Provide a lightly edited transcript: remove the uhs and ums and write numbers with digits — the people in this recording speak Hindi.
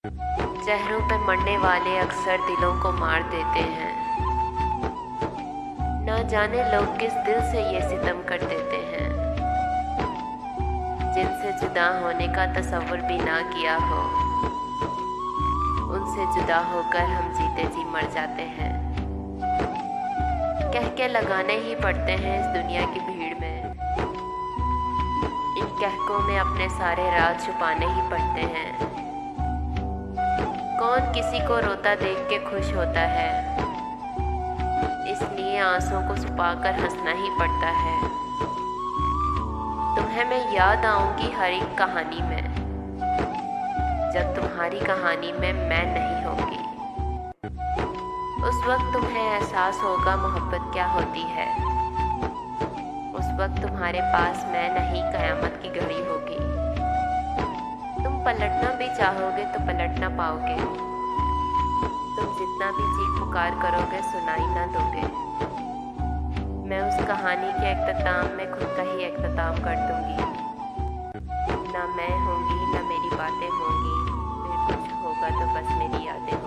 चेहरों पे मरने वाले अक्सर दिलों को मार देते हैं। ना जाने लोग किस दिल से ये सितम कर देते हैं, जिनसे जुदा होने का तसव्वुर भी ना किया हो, उनसे जुदा होकर हम जीते जी मर जाते हैं। कह के लगाने ही पड़ते हैं इस दुनिया की भीड़ में, इन कहकों में अपने सारे राज छुपाने ही पड़ते हैं। कौन किसी को रोता देख के खुश होता है, इसलिए आंसुओं को छुपाकर हंसना ही पड़ता है। तुम्हें मैं याद आऊंगी हर एक कहानी में, जब तुम्हारी कहानी में मैं नहीं होगी। उस वक्त तुम्हें एहसास होगा मोहब्बत क्या होती है। उस वक्त तुम्हारे पास मैं नहीं, कयामत की घड़ी होगी। तुम पलटना भी चाहोगे तो पलट ना पाओगे, तुम जितना भी चीख पुकार करोगे सुनाई ना दोगे। मैं उस कहानी के इख्तिताम में खुद का ही इख्तिताम कर दूंगी। ना मैं होंगी ना मेरी बातें होंगी, फिर कुछ होगा तो बस मेरी यादें।